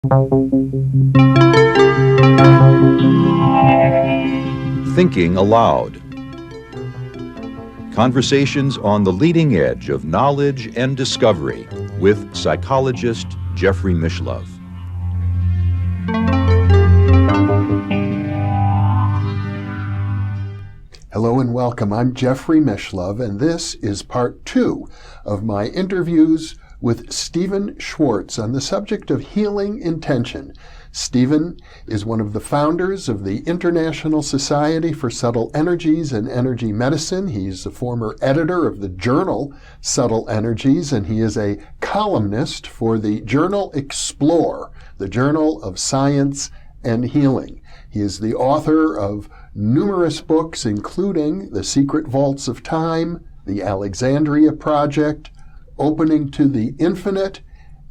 Thinking Aloud. Conversations on the leading edge of knowledge and discovery with psychologist Jeffrey Mishlove. Hello and welcome. I'm Jeffrey Mishlove, and this is part 2 of my interviews with Stephan Schwartz on the subject of healing intention. Stephan is one of the founders of the International Society for Subtle Energies and Energy Medicine. He's the former editor of the journal Subtle Energies, and he is a columnist for the journal Explore, the Journal of Science and Healing. He is the author of numerous books, including The Secret Vaults of Time, The Alexandria Project, Opening to the Infinite,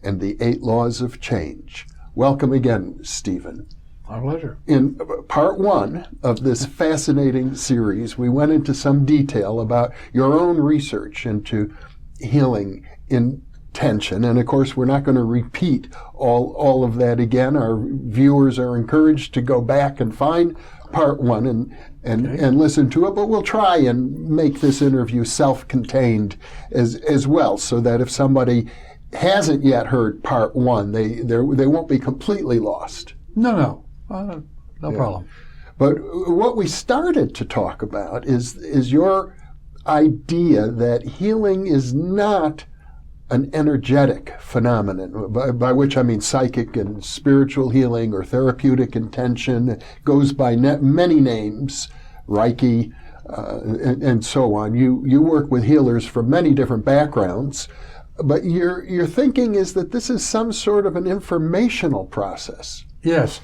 and The 8 Laws of Change. Welcome again, Stephan. My pleasure. In part 1 of this fascinating series, we went into some detail about your own research into healing intention. And of course, we're not going to repeat all of that again. Our viewers are encouraged to go back and find part 1 and listen to it, but we'll try and make this interview self-contained as well, so that if somebody hasn't yet heard part 1, they won't be completely lost. No problem. But what we started to talk about is your idea that healing is not an energetic phenomenon, by which I mean psychic and spiritual healing or therapeutic intention. It goes by many names, Reiki, and so on. You work with healers from many different backgrounds, but your thinking is that this is some sort of an informational process. Yes.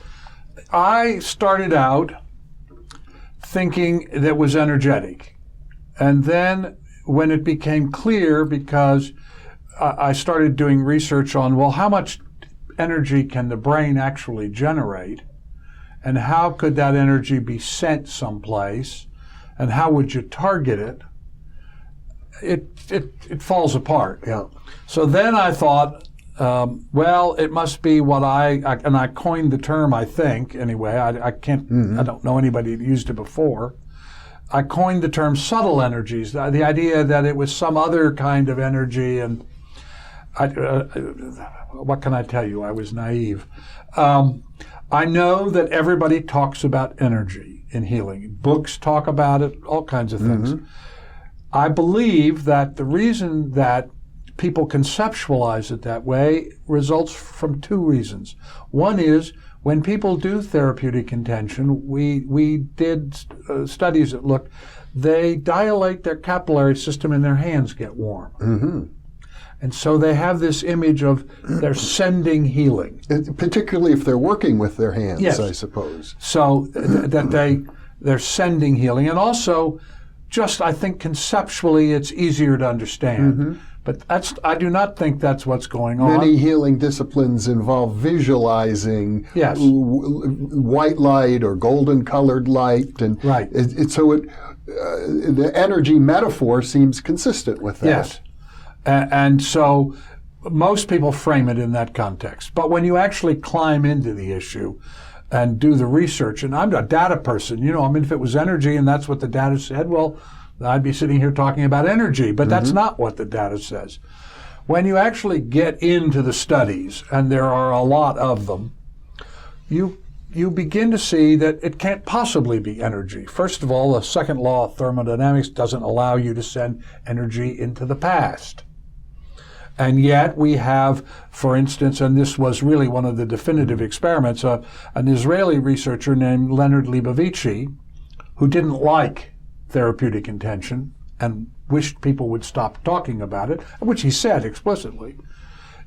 I started out thinking that it was energetic. And then when it became clear, because I started doing research on, well, how much energy can the brain actually generate? And how could that energy be sent someplace? And how would you target it? It falls apart. Yeah. So then I thought, well, it must be what and I coined the term, I think, anyway. I don't know anybody that used it before. I coined the term subtle energies, the idea that it was some other kind of energy. And what can I tell you? I was naive. I know that everybody talks about energy in healing. Books talk about it, all kinds of things. Mm-hmm. I believe that the reason that people conceptualize it that way results from 2 reasons. One is, when people do therapeutic intention, we did studies that looked, they dilate their capillary system and their hands get warm. Mm-hmm. And so they have this image of they're sending healing. Particularly if they're working with their hands, yes. I suppose. So that they're sending healing. And also, just I think conceptually it's easier to understand. Mm-hmm. But I do not think that's what's going on. Many healing disciplines involve visualizing yes. White light or golden colored light. And right. The energy metaphor seems consistent with that. Yes. And so most people frame it in that context. But when you actually climb into the issue and do the research, and I'm a data person, if it was energy and that's what the data said, well, I'd be sitting here talking about energy, but that's not what the data says. When you actually get into the studies, and there are a lot of them, you begin to see that it can't possibly be energy. First of all, the second law of thermodynamics doesn't allow you to send energy into the past. And yet we have, for instance, and this was really one of the definitive experiments, an Israeli researcher named Leonard Leibovici, who didn't like therapeutic intention and wished people would stop talking about it, which he said explicitly,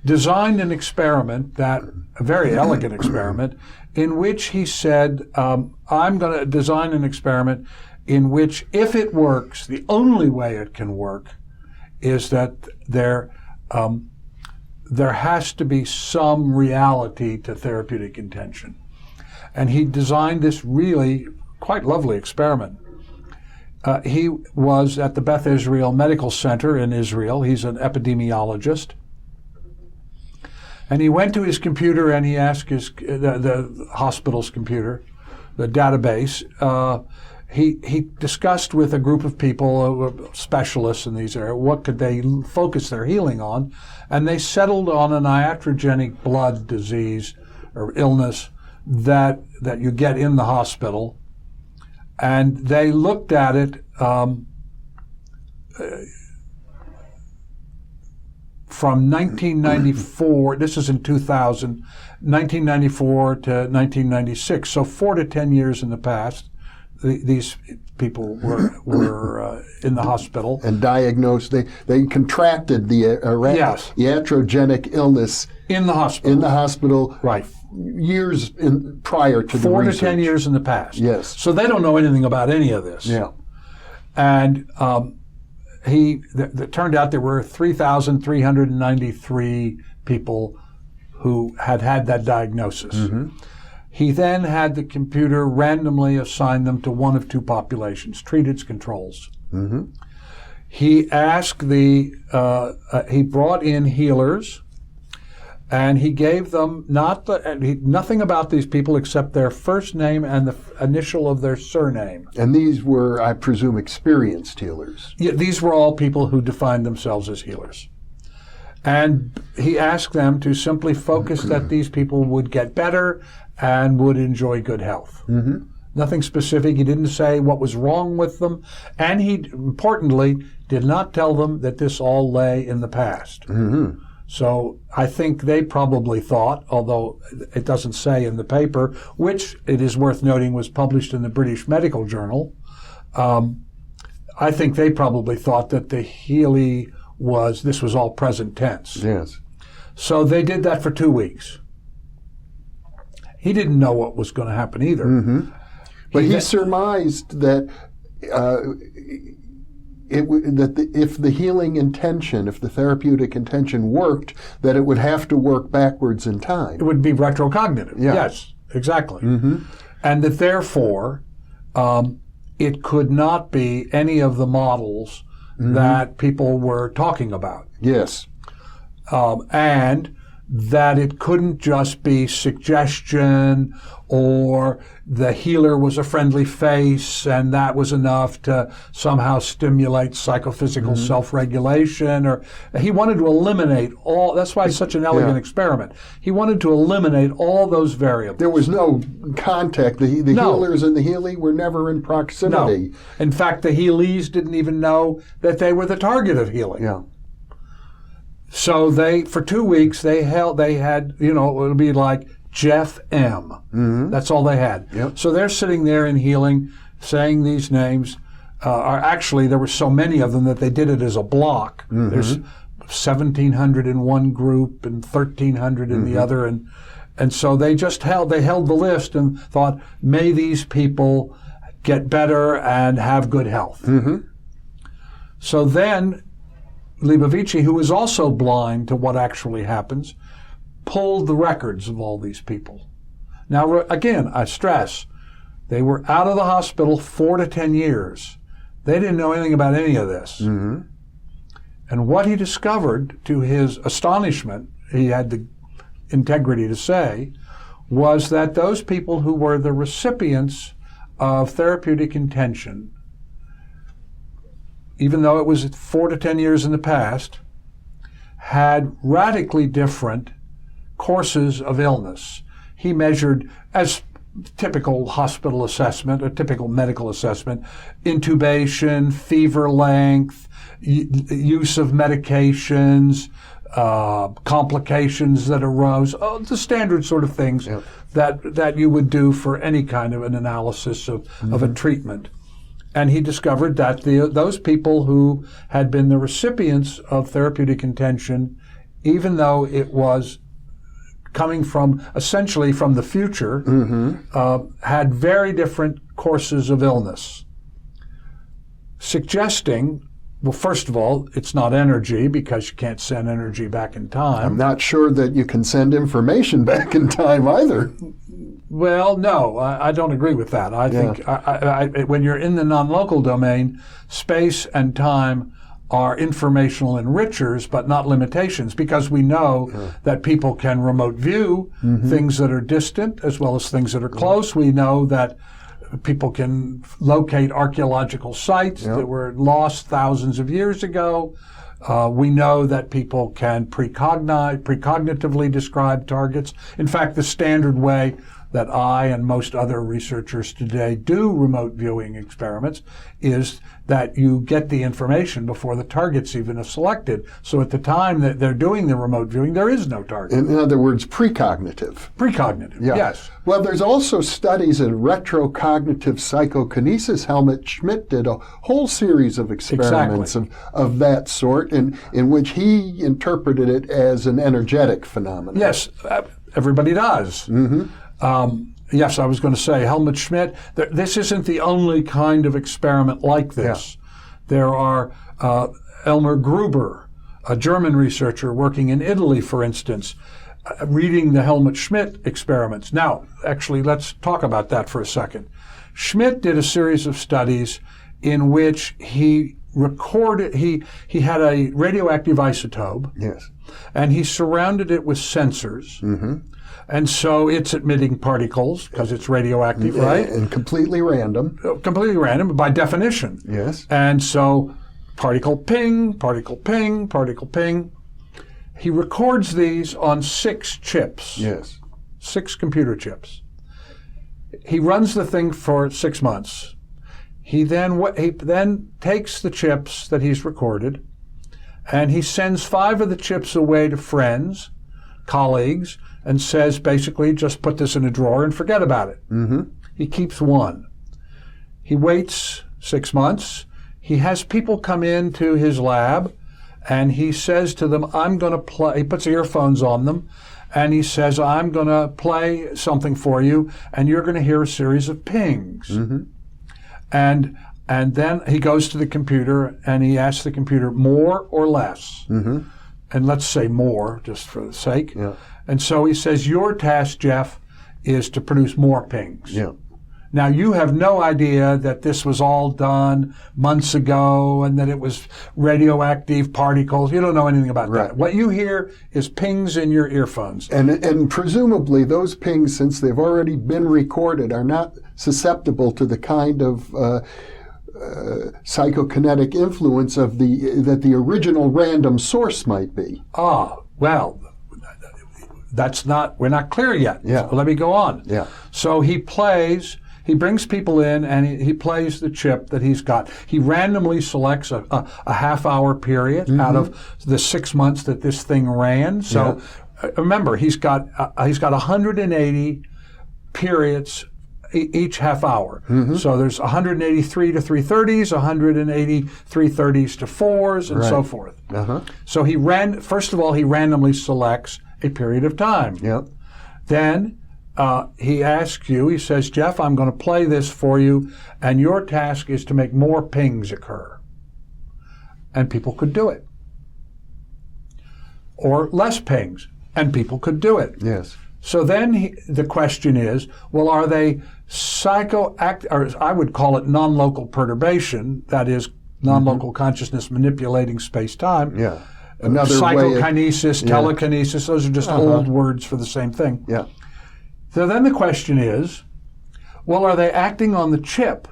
designed an experiment, a very elegant experiment, in which he said, I'm going to design an experiment in which, if it works, the only way it can work is that there has to be some reality to therapeutic intention. And he designed this really quite lovely experiment. He was at the Beth Israel Medical Center in Israel. He's an epidemiologist. And he went to his computer and he asked the hospital's computer, the database. He discussed with a group of people, specialists in these areas, what could they focus their healing on, and they settled on an iatrogenic blood disease or illness that you get in the hospital, and they looked at it from 1994, this is in 2000, 1994 to 1996, so 4 to 10 years in the past, these people were in the hospital. And diagnosed, they contracted the iatrogenic illness in the hospital. Right. Years prior to the research. 4 to 10 years in the past. Yes. So they don't know anything about any of this. Yeah. And it turned out there were 3,393 people who had that diagnosis. Mm-hmm. He then had the computer randomly assign them to one of two populations, treateds, controls. Mm-hmm. He asked he brought in healers, and he gave them nothing about these people except their first name and the initial of their surname. And these were, I presume, experienced healers. Yeah, these were all people who defined themselves as healers. And he asked them to simply focus that these people would get better and would enjoy good health. Mm-hmm. Nothing specific. He didn't say what was wrong with them. And he, importantly, did not tell them that this all lay in the past. Mm-hmm. So I think they probably thought, although it doesn't say in the paper, which it is worth noting was published in the British Medical Journal, I think they probably thought that the Healy this was all present tense. Yes. So they did that for 2 weeks. He didn't know what was going to happen either. Mm-hmm. But he surmised that if the healing intention, if the therapeutic intention worked, that it would have to work backwards in time. It would be retrocognitive. Yeah. Yes, exactly. Mm-hmm. And that therefore, it could not be any of the models that people were talking about. Yes. And that it couldn't just be suggestion or the healer was a friendly face and that was enough to somehow stimulate psychophysical self-regulation. Or he wanted to eliminate all, that's why it's such an elegant experiment. He wanted to eliminate all those variables. There was no contact. The healers and the Healy were never in proximity. No. In fact, the Healys didn't even know that they were the target of healing. Yeah. So for 2 weeks, they had, it would be like Jeff M. Mm-hmm. That's all they had. Yep. So they're sitting there in healing, saying these names. Actually, there were so many of them that they did it as a block. Mm-hmm. There's 1,700 in one group and 1,300 in the other. And so they held the list and thought, may these people get better and have good health. Mm-hmm. So then Leibovici, who was also blind to what actually happens, pulled the records of all these people. Now, again, I stress, they were out of the hospital 4 to 10 years. They didn't know anything about any of this. Mm-hmm. And what he discovered, to his astonishment, he had the integrity to say, was that those people who were the recipients of therapeutic intention, even though it was 4 to 10 years in the past, had radically different courses of illness. He measured, as typical hospital assessment, or typical medical assessment, intubation, fever length, use of medications, complications that arose, the standard sort of things that you would do for any kind of an analysis of a treatment. And he discovered that those people who had been the recipients of therapeutic intention, even though it was coming essentially from the future, had very different courses of illness, suggesting, well, first of all, it's not energy because you can't send energy back in time. I'm not sure that you can send information back in time either. Well, no, I don't agree with that. I think when you're in the non-local domain, space and time are informational enrichers, but not limitations, because we know that people can remote view things that are distant as well as things that are close. We know that people can locate archaeological sites that were lost thousands of years ago. We know that people can precognitively describe targets. In fact, the standard way that I and most other researchers today do remote viewing experiments is that you get the information before the target's even selected. So at the time that they're doing the remote viewing, there is no target. In other words, precognitive. Precognitive, yes. Well, there's also studies in retrocognitive psychokinesis. Helmut Schmidt did a whole series of experiments of that sort in which he interpreted it as an energetic phenomenon. Yes, everybody does. Yes, I was going to say, Helmut Schmidt, this isn't the only kind of experiment like this. There are Elmer Gruber, a German researcher working in Italy, for instance, reading the Helmut Schmidt experiments. Now, actually, let's talk about that for a second. Schmidt did a series of studies in which he recorded, he had a radioactive isotope, and he surrounded it with sensors. And so it's emitting particles because it's radioactive, right? And completely random. Completely random by definition. Yes. And so particle ping, particle ping, particle ping. He records these on 6 chips. Yes. 6 computer chips. He runs the thing for 6 months. He then takes the chips that he's recorded and he sends 5 of the chips away to friends, colleagues, and says basically just put this in a drawer and forget about it. He keeps 1. He waits 6 months. He has people come into his lab and he says to them, I'm going to play, he puts earphones on them, and he says, I'm going to play something for you and you're going to hear a series of pings. And then he goes to the computer and he asks the computer more or less. And let's say more, just for the sake. And so he says, your task, Jeff, is to produce more pings. Now, you have no idea that this was all done months ago and that it was radioactive particles. You don't know anything about that. What you hear is pings in your earphones. And presumably those pings, since they've already been recorded, are not susceptible to the kind of psychokinetic influence of that the original random source might be. Well, we're not clear yet. So let me go on. So he brings people in and he plays the chip that he's got. He randomly selects a half-hour period out of the 6 months that this thing ran. So remember, he's got 180 periods each half hour. So there's 183 to 330s, 180 330s to 4s, and so forth. So first of all, he randomly selects a period of time. Then he asks you, he says, Jeff, I'm going to play this for you, and your task is to make more pings occur. And people could do it. Or less pings, and people could do it. So then the question is, well, are they or I would call it non-local perturbation, that is, non-local consciousness manipulating space-time. Another psychokinesis, telekinesis, those are just old words for the same thing. So then the question is, well, are they acting on the chip,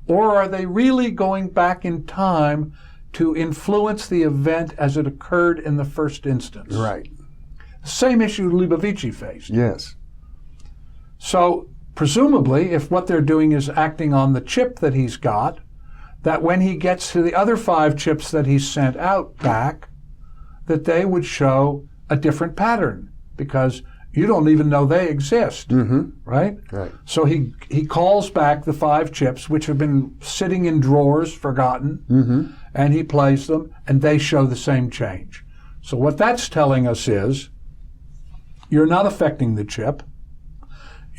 or are they really going back in time to influence the event as it occurred in the first instance? Same issue Libovici faced. So presumably, if what they're doing is acting on the chip that he's got, that when he gets to the other 5 chips that he's sent out back, that they would show a different pattern, because you don't even know they exist, right? So he calls back the 5 chips, which have been sitting in drawers, forgotten, and he plays them, and they show the same change. So what that's telling us is, you're not affecting the chip.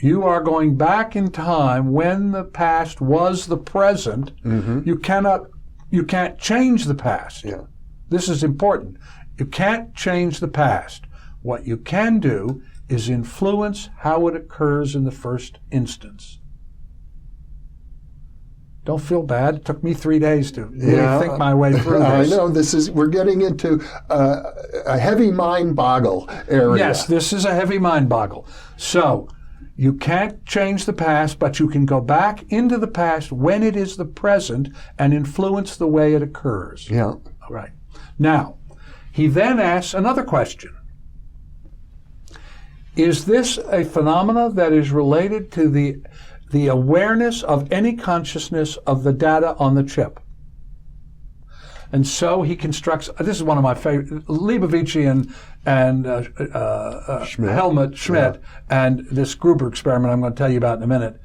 You are going back in time when the past was the present. You can't change the past. This is important. You can't change the past. What you can do is influence how it occurs in the first instance. Don't feel bad. It took me 3 days to really think my way through this. I know we're getting into a heavy mind boggle area. Yes, this is a heavy mind boggle. So you can't change the past, but you can go back into the past when it is the present and influence the way it occurs. Yeah. All right. Now, he then asks another question. Is this a phenomena that is related to the awareness of any consciousness of the data on the chip? And so he constructs, this is one of my favorite, Leichi and Schmidt, and this Gruber experiment I'm going to tell you about in a minute,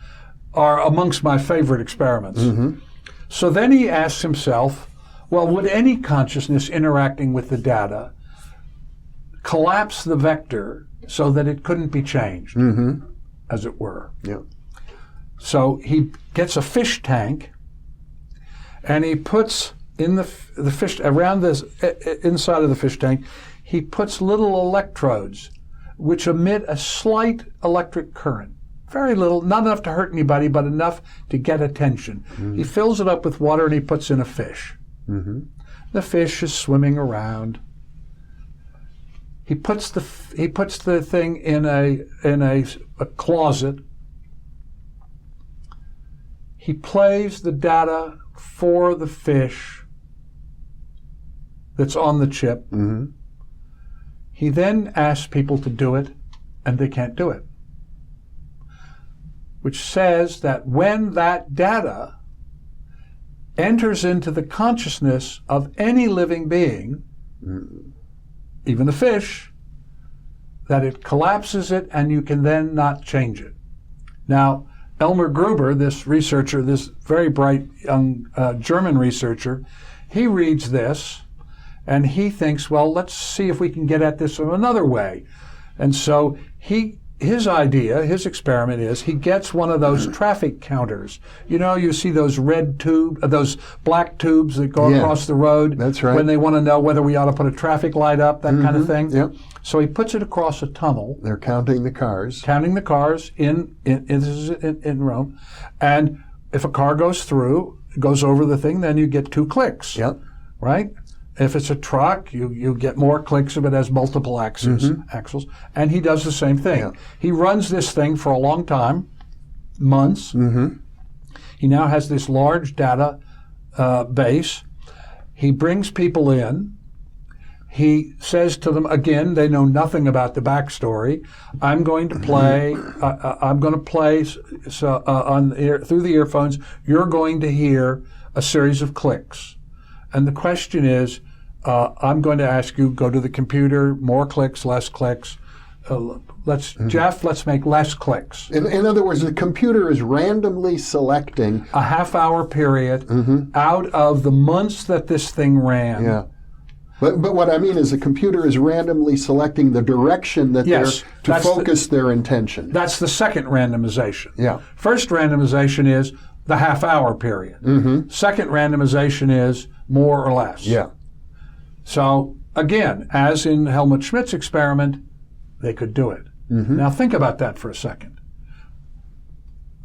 are amongst my favorite experiments. So then he asks himself, well, would any consciousness interacting with the data collapse the vector so that it couldn't be changed, as it were? Yeah. So he gets a fish tank, and he puts in the fish, around this, inside of the fish tank, he puts little electrodes which emit a slight electric current. Very little, not enough to hurt anybody, but enough to get attention. He fills it up with water and he puts in a fish. The fish is swimming around. He puts the thing in a closet. He plays the data for the fish that's on the chip. He then asks people to do it, and they can't do it. Which says that when that data enters into the consciousness of any living being, even the fish, that it collapses it and you can then not change it. Now, Elmer Gruber, this researcher, this very bright young German researcher, he reads this and he thinks, well, let's see if we can get at this in another way. And so his idea, his experiment is he gets one of those traffic counters. You know, you see those those black tubes that go across the road. That's right. When they want to know whether we ought to put a traffic light up, that kind of thing. Yep. So he puts it across a tunnel. They're counting the cars. Counting the cars in Rome. And if a car goes over the thing, then you get 2 clicks. Yep. Right? If it's a truck, you get more clicks if it has multiple axles. And he does the same thing. Yeah. He runs this thing for a long time, months. He now has this large data base. He brings people in. He says to them, again, they know nothing about the backstory. I'm going to play, through the earphones, you're going to hear a series of clicks. And the question is, I'm going to ask you, go to the computer, more clicks, less clicks. Jeff, let's make less clicks. In other words, the computer is randomly selecting a half-hour period out of the months that this thing ran. Yeah. But what I mean is the computer is randomly selecting the direction that they're to focus their intention. That's the second randomization. Yeah. First randomization is the half-hour period. Second randomization is more or less. Yeah. So, again, as in Helmut Schmidt's experiment, they could do it. Now think about that for a second.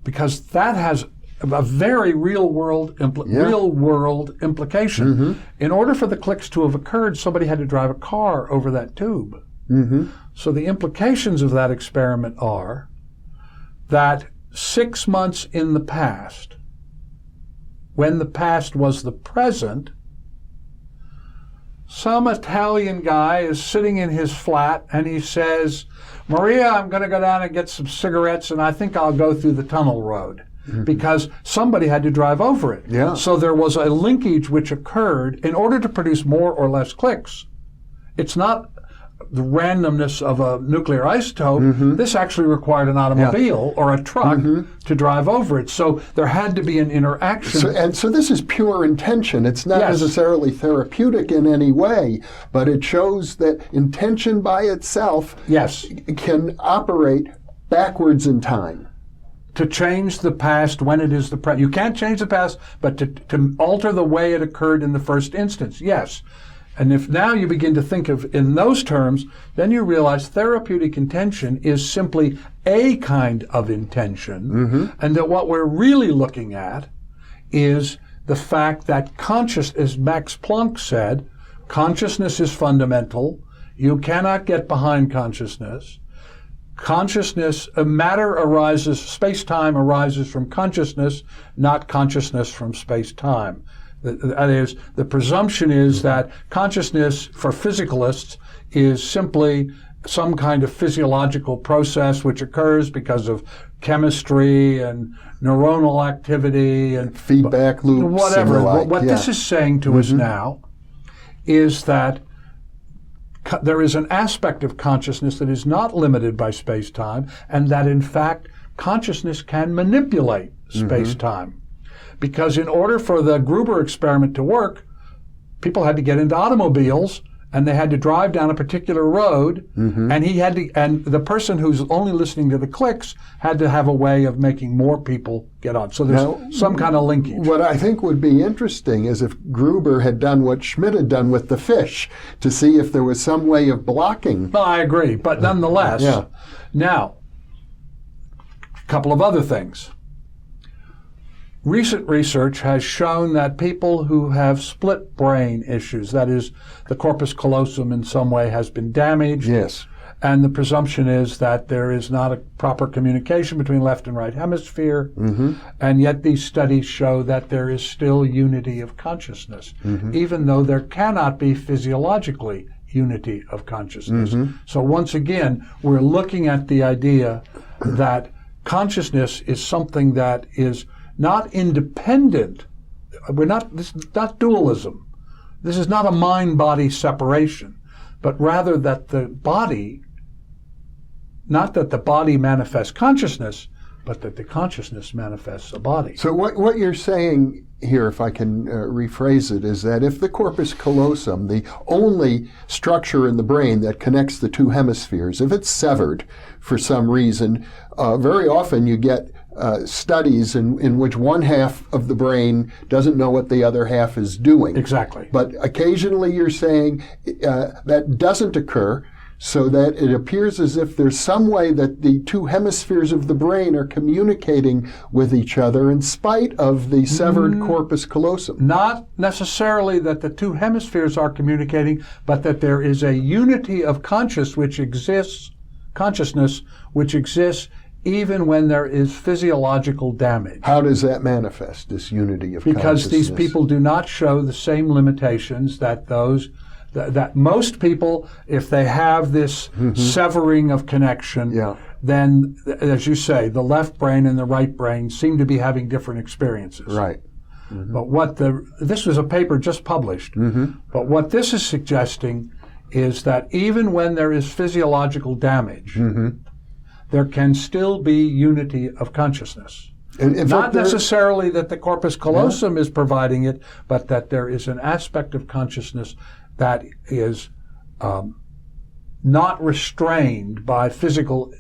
Because that has a very real-world implication. In order for the clicks to have occurred, somebody had to drive a car over that tube. So the implications of that experiment are that 6 months in the past, when the past was the present, some Italian guy is sitting in his flat and he says, Maria, I'm going to go down and get some cigarettes and I think I'll go through the tunnel road. Because somebody had to drive over it. Yeah. So there was a linkage which occurred in order to produce more or less clicks. It's not the randomness of a nuclear isotope. This actually required an automobile or a truck to drive over it. So there had to be an interaction. So this is pure intention. It's not necessarily therapeutic in any way, but it shows that intention by itself can operate backwards in time. To change the past when it is the present. You can't change the past, but to alter the way it occurred in the first instance, yes. And if now you begin to think of in those terms, then you realize therapeutic intention is simply a kind of intention, and that what we're really looking at is the fact that as Max Planck said, consciousness is fundamental. You cannot get behind consciousness. Matter arises, space-time arises from consciousness, not consciousness from space-time. That is, the presumption is that consciousness for physicalists is simply some kind of physiological process which occurs because of chemistry and neuronal activity and feedback loops, whatever. And the like. What this is saying to us now is that there is an aspect of consciousness that is not limited by space-time, and that in fact consciousness can manipulate space-time. Because in order for the Gruber experiment to work, people had to get into automobiles and they had to drive down a particular road, and and the person who's only listening to the clicks had to have a way of making more people get on. So there's some kind of linkage. What I think would be interesting is if Gruber had done what Schmidt had done with the fish, to see if there was some way of blocking. No, I agree, but nonetheless. Now, a couple of other things. Recent research has shown that people who have split brain issues, that is, the corpus callosum in some way has been damaged. Yes. And the presumption is that there is not a proper communication between left and right hemisphere. And yet these studies show that there is still unity of consciousness, even though there cannot be physiologically unity of consciousness. So once again, we're looking at the idea that consciousness is something that is not independent. This is not dualism. This is not a mind-body separation, but rather that the body, not that the body manifests consciousness, but that the consciousness manifests a body. So what you're saying here, if I can rephrase it, is that if the corpus callosum, the only structure in the brain that connects the two hemispheres, if it's severed for some reason, very often you get studies in which one half of the brain doesn't know what the other half is doing. Exactly. But occasionally you're saying that doesn't occur, so that it appears as if there's some way that the two hemispheres of the brain are communicating with each other in spite of the severed corpus callosum. Not necessarily that the two hemispheres are communicating, but that there is a unity of consciousness which exists even when there is physiological damage. How does that manifest, this unity of consciousness? Because these people do not show the same limitations that that most people, if they have this severing of connection, then, as you say, the left brain and the right brain seem to be having different experiences. Right. But this was a paper just published, but what this is suggesting is that even when there is physiological damage, there can still be unity of consciousness. Not necessarily that the corpus callosum is providing it, but that there is an aspect of consciousness that is not restrained by physical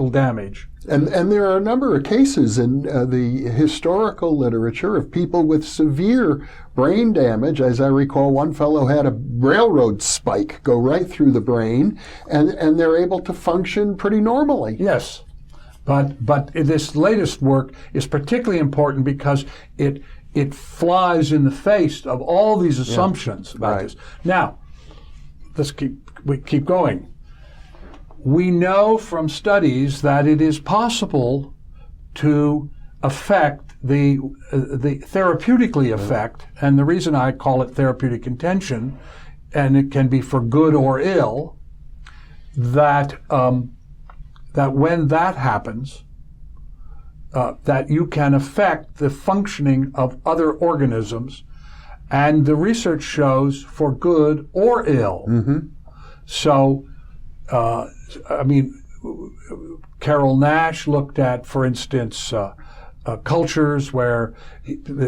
damage. And there are a number of cases in the historical literature of people with severe brain damage. As I recall, one fellow had a railroad spike go right through the brain, and they're able to function pretty normally. Yes, but this latest work is particularly important because it flies in the face of all these assumptions about this. Now, we keep going. We know from studies that it is possible to affect the therapeutically affect, and the reason I call it therapeutic intention, and it can be for good or ill, that when that happens, that you can affect the functioning of other organisms, and the research shows for good or ill. So, Carol Nash looked at, for instance, cultures where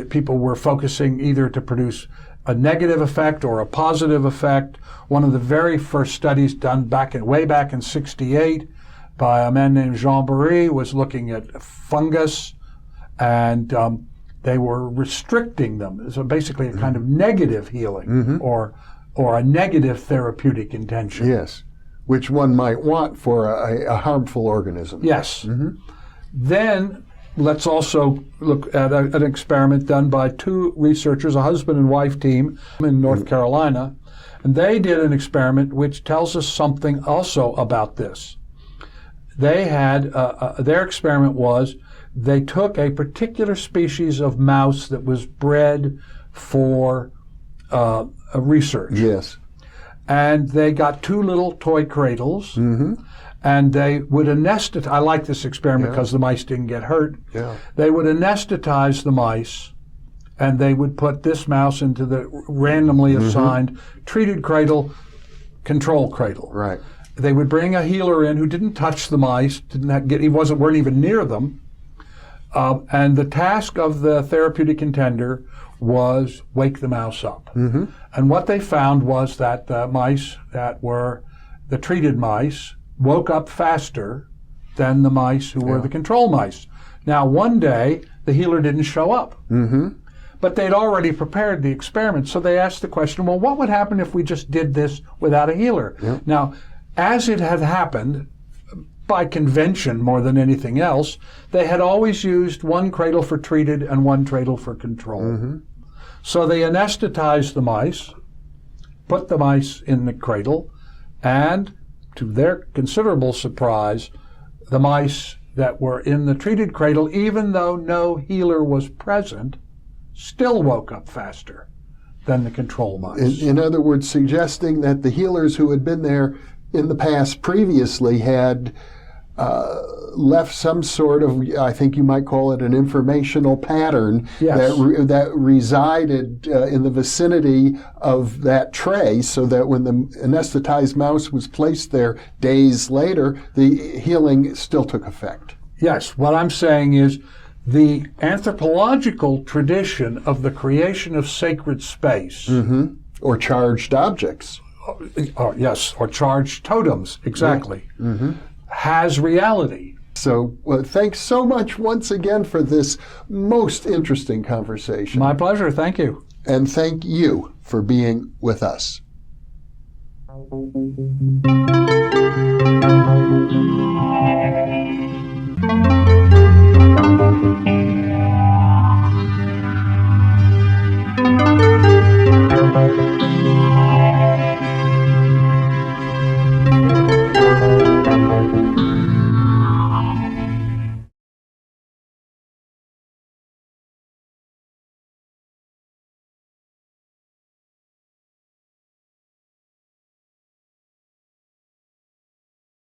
people were focusing either to produce a negative effect or a positive effect. One of the very first studies done way back in '68 by a man named Jean Barry was looking at fungus, and they were restricting them. So basically a kind of negative healing or a negative therapeutic intention. Yes, which one might want for a harmful organism. Yes. Then let's also look at an experiment done by two researchers, a husband and wife team in North Carolina. And they did an experiment which tells us something also about this. They had, their experiment was, they took a particular species of mouse that was bred for research. Yes. And they got two little toy cradles, and they would anesthetize. I like this experiment because the mice didn't get hurt. Yeah. They would anesthetize the mice, and they would put this mouse into the randomly assigned treated cradle, control cradle. Right. They would bring a healer in who didn't touch the mice, weren't even near them, and the task of the therapeutic contender was wake the mouse up. And what they found was that the mice that were the treated mice woke up faster than the mice who were the control mice. Now, one day, the healer didn't show up. But they'd already prepared the experiment, so they asked the question, well, what would happen if we just did this without a healer? Now, as it had happened, by convention more than anything else, they had always used one cradle for treated and one cradle for control. So they anesthetized the mice, put the mice in the cradle, and to their considerable surprise, the mice that were in the treated cradle, even though no healer was present, still woke up faster than the control mice. In other words, suggesting that the healers who had been there in the past previously had left some sort of, I think you might call it an informational pattern that resided in the vicinity of that tray, so that when the anesthetized mouse was placed there days later, the healing still took effect. Yes, what I'm saying is the anthropological tradition of the creation of sacred space. Or charged objects. Or charged totems, exactly. Has reality. So, thanks so much once again for this most interesting conversation. My pleasure. Thank you. And thank you for being with us.